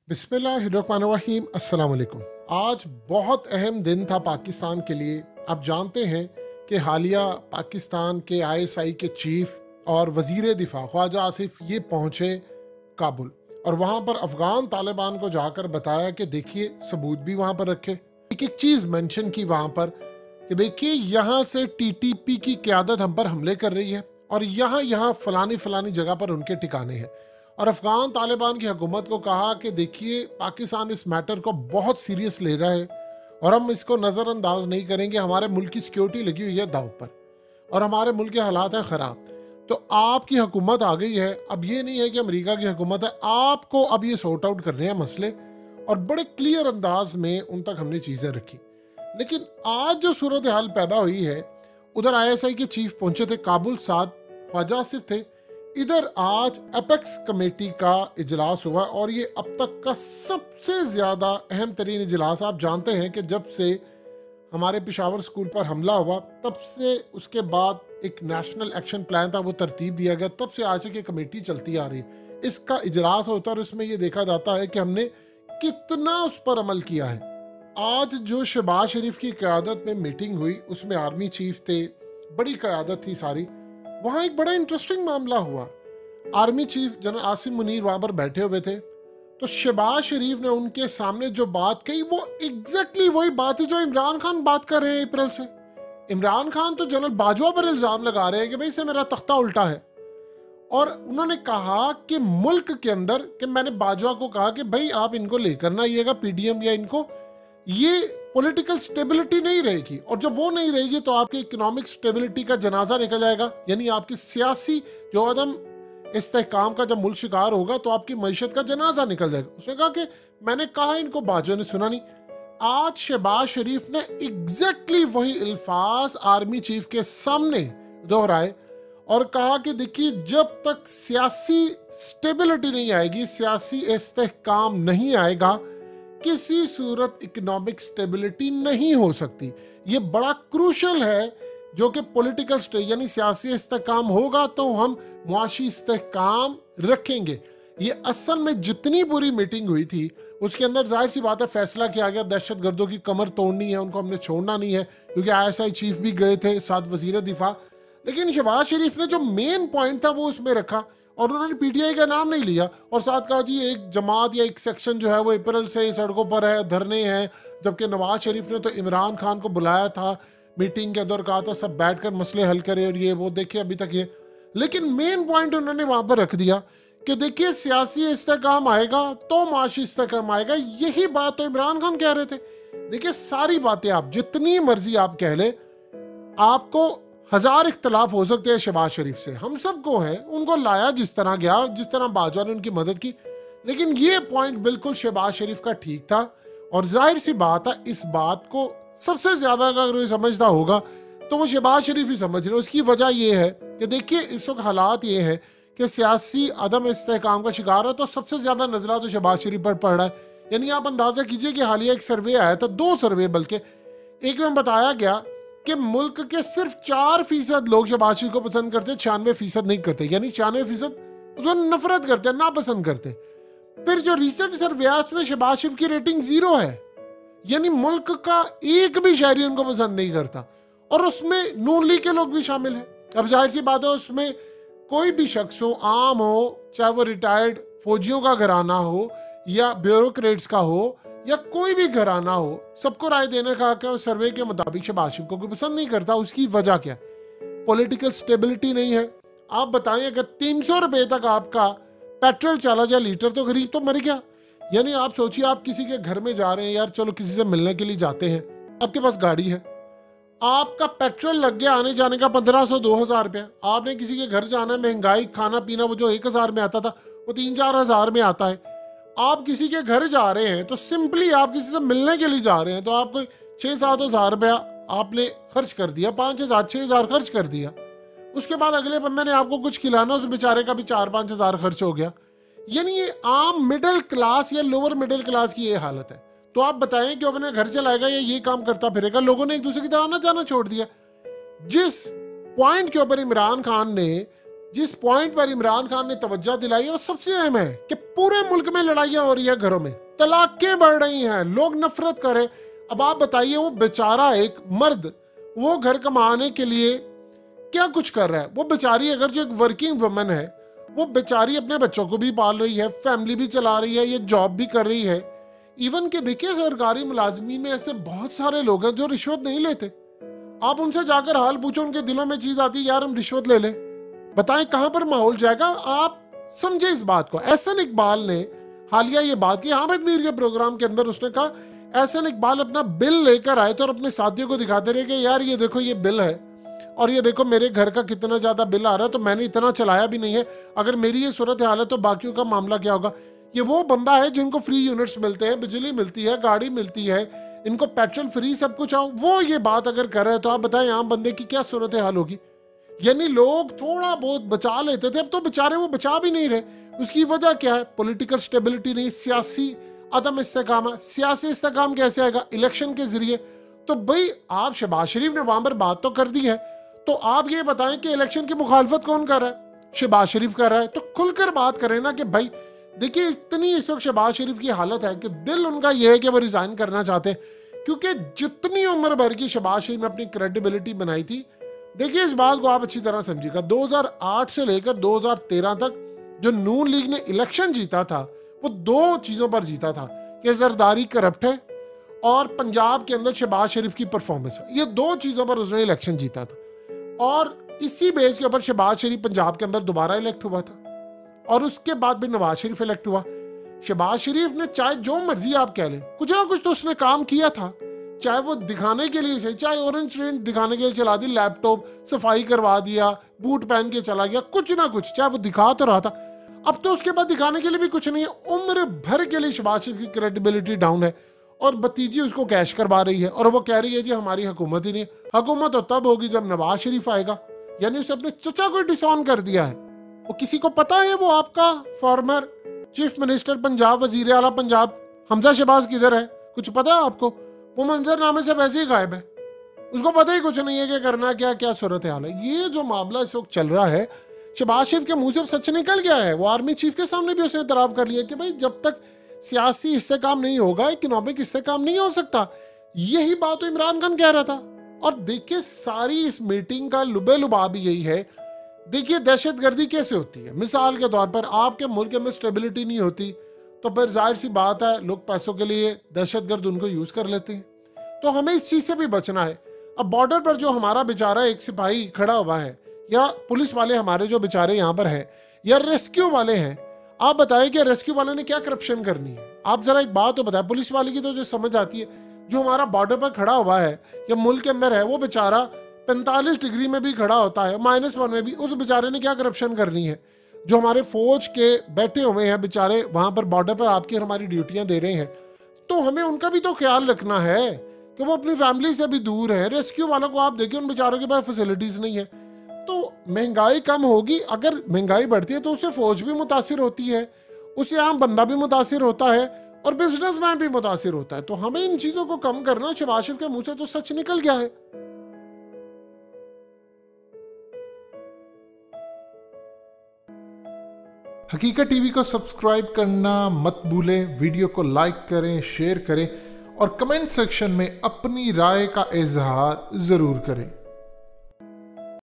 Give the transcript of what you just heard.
बिस्मिल्लाहिर्रहमानिर्रहीम अस्सलाम वालेकुम। आज बहुत अहम दिन था पाकिस्तान के लिए। आप जानते हैं कि हालिया पाकिस्तान के आईएसआई के चीफ और वज़ीर दिफा ख्वाजा आसिफ ये पहुँचे काबुल और वहाँ पर अफ़गान तालिबान को जाकर बताया कि देखिए सबूत भी वहाँ पर रखे। एक एक चीज़ मेंशन की वहाँ पर कि देखिए यहाँ से टीटीपी की क़यादत हम पर हमले कर रही है और यहाँ यहाँ फलानी फलानी जगह पर उनके ठिकाने हैं। और अफ़गान तालिबान की हुकूमत को कहा कि देखिए पाकिस्तान इस मैटर को बहुत सीरियस ले रहा है और हम इसको नज़रअंदाज नहीं करेंगे। हमारे मुल्क की सिक्योरिटी लगी हुई है दाव पर और हमारे मुल्क के हालात हैं ख़राब। तो आपकी हुकूमत आ गई है, अब ये नहीं है कि अमेरिका की हुकूमत है, आपको अब ये सॉर्ट आउट करने हैं मसले। और बड़े क्लियर अंदाज में उन तक हमने चीज़ें रखी। लेकिन आज जो सूरत हाल पैदा हुई है, उधर आईएसआई के चीफ पहुंचे थे काबुल, साथ ख्वाजा आसिफ थे। इधर आज एपेक्स कमेटी का इजलास हुआ और ये अब तक का सबसे ज़्यादा अहम तरीन इजलास। आप जानते हैं कि जब से हमारे पेशावर स्कूल पर हमला हुआ तब से उसके बाद एक नेशनल एक्शन प्लान था, वो तरतीब दिया गया, तब से आज की कमेटी चलती आ रही है। इसका इजलास होता है और इसमें ये देखा जाता है कि हमने कितना उस पर अमल किया है। आज जो शहबाज शरीफ की क़यादत में मीटिंग हुई उसमें आर्मी चीफ थे, बड़ी क़यादत थी सारी। वहाँ एक बड़ा इंटरेस्टिंग मामला हुआ। Army chief general Asim Munir वहाँ पर बैठे हुए थे, तो शहबाज शरीफ ने उनके सामने जो बात कही वो एग्जैक्टली वही बात है जो इमरान खान बात कर रहे हैं अप्रैल से। इमरान खान तो जनरल बाजवा पर इल्ज़ाम लगा रहे हैं कि भाई से मेरा तख्ता उल्टा है। और उन्होंने कहा कि मुल्क के अंदर, कि मैंने बाजवा को कहा कि भाई आप इनको लेकर ना आइएगा पीडीएम या इनको, ये पॉलिटिकल स्टेबिलिटी नहीं रहेगी और जब वो नहीं रहेगी तो आपकी इकोनॉमिक स्टेबिलिटी का जनाजा निकल जाएगा। यानी आपकी सियासी जो अदम इस्तेहकाम का जब मुल्क शिकार होगा तो आपकी मईशत का जनाजा निकल जाएगा। उसने कहा कि मैंने कहा, इनको बाजवा ने सुना नहीं। आज शहबाज शरीफ ने एग्जैक्टली वही अल्फाज आर्मी चीफ के सामने दोहराए और कहा कि देखिए जब तक सियासी स्टेबिलिटी नहीं आएगी, सियासी इस्तेहकाम नहीं आएगा, किसी सूरत इकोनॉमिक स्टेबिलिटी नहीं हो सकती। ये बड़ा क्रूशल है जो कि पॉलिटिकल यानी सियासी इस्तेहकाम होगा तो हम मुआशी इस्तेहकाम रखेंगे। ये असल में जितनी बुरी मीटिंग हुई थी उसके अंदर जाहिर सी बात है फैसला किया गया दहशत गर्दों की कमर तोड़नी है, उनको हमने छोड़ना नहीं है, क्योंकि आईएसआई चीफ भी गए थे साथ वजीर दिफा। लेकिन शहबाज शरीफ ने जो मेन पॉइंट था वो उसमें रखा और उन्होंने पीटीआई का नाम नहीं लिया और साथ कहा जी एक जमात या एक सेक्शन जो है वो अप्रैल से सड़कों पर है, धरने हैं। जबकि नवाज शरीफ ने तो इमरान खान को बुलाया था मीटिंग के दौर, कहा था सब बैठकर मसले हल करें और ये वो, देखिए अभी तक ये। लेकिन मेन पॉइंट उन्होंने वहां पर रख दिया कि देखिए सियासी इस्तेहकाम आएगा तो माशी इस्तेहकाम आएगा। यही बात तो इमरान खान कह रहे थे। देखिए सारी बातें आप जितनी मर्जी आप कह ले, आपको हजार इख्तलाफ हो सकते हैं शहबाज शरीफ से, हम सबको है, उनको लाया जिस तरह गया, जिस तरह बाजवा ने उनकी मदद की। लेकिन ये पॉइंट बिल्कुल शहबाज शरीफ का ठीक था और जाहिर सी बात है इस बात को सबसे ज्यादा अगर कोई समझता होगा तो वो शहबाज शरीफ ही समझ रहे। उसकी वजह यह है कि देखिए इस वक्त हालात ये है कि सियासी अदम इस्तेहकाम का शिकार है तो सबसे ज्यादा नजरा तो शहबाज शरीफ पर पड़ रहा है। यानी आप अंदाजा कीजिए कि हालिया एक सर्वे आया था, 2 सर्वे बल्कि, एक में बताया गया कि मुल्क के सिर्फ 4% लोग शहबाज शरीफ को पसंद करते, 96% नहीं करते। यानी 96% उसको नफरत करते, नापसंद करते। फिर जो रिसेंट सर्वे है उसमें शहबाज शरीफ की रेटिंग 0 है, यानी मुल्क का एक भी शहरी उनको पसंद नहीं करता और उसमें नून लीग के लोग भी शामिल हैं। अब जाहिर सी बात है उसमें कोई भी शख्स हो, आम हो, चाहे वो रिटायर्ड फौजियों का घराना हो या ब्यूरोक्रेट्स का हो या कोई भी घराना हो, सबको राय देने का हक है। और सर्वे के मुताबिक शहबाज शरीफ को कोई पसंद नहीं करता। उसकी वजह क्या? पॉलिटिकल स्टेबिलिटी नहीं है। आप बताएं अगर 300 रुपए तक आपका पेट्रोल चला जाए लीटर तो गरीब तो मर गया। यानी आप सोचिए आप किसी के घर में जा रहे हैं, यार चलो किसी से मिलने के लिए जाते हैं, आपके पास गाड़ी है, आपका पेट्रोल लग गया आने जाने का 1500-2000 रुपया। आपने किसी के घर जाना है, महंगाई, खाना पीना वो जो 1000 में आता था वो 3-4 हज़ार में आता है। आप किसी के घर जा रहे हैं तो सिंपली आप किसी से मिलने के लिए जा रहे हैं तो आपको 6-7 हज़ार रुपया आपने खर्च कर दिया, 5,000-6,000 खर्च कर दिया। उसके बाद अगले बंदे ने आपको कुछ खिलाना, उस बेचारे का भी 4-5 हज़ार खर्च हो गया। यानी ये आम मिडिल क्लास या लोअर मिडिल क्लास की ये हालत है। तो आप बताएं कि अपने घर चलाएगा या ये काम करता फिरेगा? लोगों ने एक दूसरे की तरह आना जाना छोड़ दिया। जिस पॉइंट के ऊपर इमरान खान ने जिस पॉइंट पर इमरान खान ने तवज्जो दिलाई है वो सबसे अहम है कि पूरे मुल्क में लड़ाइयां हो रही है, घरों में तलाकें बढ़ रही हैं, लोग नफरत करें। अब आप बताइए वो बेचारा एक मर्द वो घर कमाने के लिए क्या कुछ कर रहा है। वो बेचारी अगर जो एक वर्किंग वुमन है वो बेचारी अपने बच्चों को भी पाल रही है, फैमिली भी चला रही है, ये जॉब भी कर रही है। इवन के देखिए सरकारी मुलाजमीन में ऐसे बहुत सारे लोग हैं जो रिश्वत नहीं लेते। आप उनसे जाकर हाल पूछो, उनके दिलों में चीज आती है यार हम रिश्वत ले लें। बताएं कहां पर माहौल जाएगा। आप समझे इस बात को। एहसन इकबाल ने हालिया ये बात की हामिद मीर के प्रोग्राम के अंदर, उसने कहा एहसन इकबाल अपना बिल लेकर आए थे और अपने साथियों को दिखाते रहे कि यार ये देखो ये बिल है और ये देखो मेरे घर का कितना ज्यादा बिल आ रहा है, तो मैंने इतना चलाया भी नहीं है, अगर मेरी ये सूरत हाल है तो बाकियों का मामला क्या होगा। ये वो बंदा है जिनको फ्री यूनिट्स मिलते हैं, बिजली मिलती है, गाड़ी मिलती है, इनको पेट्रोल फ्री सब कुछ आओ, वो ये बात अगर कर रहे हैं तो आप बताएं आम बंदे की क्या सूरत हाल होगी। यानी लोग थोड़ा बहुत बचा लेते थे, अब तो बेचारे वो बचा भी नहीं रहे। उसकी वजह क्या है? पॉलिटिकल स्टेबिलिटी नहीं, सियासी अदम इस्तेकाम। सियासी इस्तेकाम कैसे आएगा? इलेक्शन के जरिए। तो भाई आप शहबाज शरीफ ने वहां पर बात तो कर दी है, तो आप ये बताएं कि इलेक्शन की मुखालफत कौन कर रहा है? शहबाज शरीफ कर रहा है। तो खुलकर बात करें ना कि भाई देखिए इतनी इस वक्त शहबाज शरीफ की हालत है कि दिल उनका यह है कि वो रिजाइन करना चाहते हैं, क्योंकि जितनी उम्र भर की शहबाज शरीफ ने अपनी क्रेडिबिलिटी बनाई थी। देखिए इस बात को आप अच्छी तरह समझिएगा, 2008 से लेकर 2013 तक जो नून लीग ने इलेक्शन जीता था वो दो चीजों पर जीता था कि जरदारी करप्ट है और पंजाब के अंदर शहबाज शरीफ की परफॉर्मेंस है। ये दो चीजों पर उसने इलेक्शन जीता था और इसी बेस के ऊपर शहबाज शरीफ पंजाब के अंदर दोबारा इलेक्ट हुआ था और उसके बाद भी नवाज शरीफ इलेक्ट हुआ। शहबाज शरीफ ने चाहे जो मर्जी आप कह लें, कुछ ना कुछ तो उसने काम किया था, चाहे वो दिखाने के लिए से, चाहे ऑरेंज रेंज दिखाने के लिए चला दी, लैपटॉप सफाई करवा दिया, बूट पहन के चला गया, कुछ ना कुछ चाहे वो दिखा तो रहा था। अब तो उसके बाद दिखाने के लिए भी कुछ नहीं है। उम्र भर के लिए शहबाज शरीफ की क्रेडिबिलिटी डाउन है और भतीजी उसको कैश करवा रही है और वो कह रही है जी हमारी हुकूमत ही नहीं। हुकूमत तो तब होगी जब नवाज शरीफ आएगा। यानी उसने अपने चचा को डिसऑन कर दिया है। वो किसी को पता है वो आपका फॉर्मर चीफ मिनिस्टर पंजाब, वजीर आला पंजाब हमजा शहबाज किधर है? कुछ पता है आपको? वो मंजरनामे से वैसे ही गायब है, उसको पता ही कुछ नहीं है कि करना क्या, क्या सूरत हाल है। ये जो मामला इस वक्त चल रहा है, शहबाज शरीफ के मुंह से सच निकल गया है। वो आर्मी चीफ के सामने भी उसने इतराफ कर लिया कि भाई जब तक सियासी इस्तेकाम नहीं होगा, इकोनॉमिक इस्तेकाम नहीं हो सकता। यही बात तो इमरान खान कह रहा था। और देखिए सारी इस मीटिंग का लुबे लुबाब यही है। देखिए दहशतगर्दी कैसे होती है। मिसाल के तौर पर आपके मुल्क के अंदर स्टेबिलिटी नहीं होती तो फिर जाहिर सी बात है लोग पैसों के लिए दहशतगर्द उनको यूज कर लेते हैं। तो हमें इस चीज से भी बचना है। अब बॉर्डर पर जो हमारा बेचारा एक सिपाही खड़ा हुआ है या पुलिस वाले हमारे जो बेचारे यहाँ पर है या रेस्क्यू वाले हैं, आप बताएं कि रेस्क्यू वाले ने क्या करप्शन करनी है? आप जरा एक बात तो बताएं। पुलिस वाले की तो जो समझ आती है, जो हमारा बॉर्डर पर खड़ा हुआ है या मुल्क के अंदर है, वो बेचारा 45 डिग्री में भी खड़ा होता है, -1 में भी, उस बेचारे ने क्या करप्शन करनी है? जो हमारे फौज के बैठे हुए हैं बेचारे वहां पर बॉर्डर पर आपकी और हमारी ड्यूटियां दे रहे हैं, तो हमें उनका भी तो ख्याल रखना है कि वो अपनी फैमिली से भी दूर है। रेस्क्यू वालों को आप देखिए, उन बेचारों के पास फैसिलिटीज नहीं है। तो महंगाई कम होगी, अगर महंगाई बढ़ती है तो उससे फौज भी मुतासिर होती है, उससे आम बंदा भी मुतासिर होता है और बिजनेसमैन भी मुतासिर होता है। तो हमें इन चीजों को कम करना। शहबाज शरीफ के मुंह से तो सच निकल गया है। हकीकत टीवी को सब्सक्राइब करना मत भूलें, वीडियो को लाइक करें, शेयर करें और कमेंट सेक्शन में अपनी राय का इजहार जरूर करें।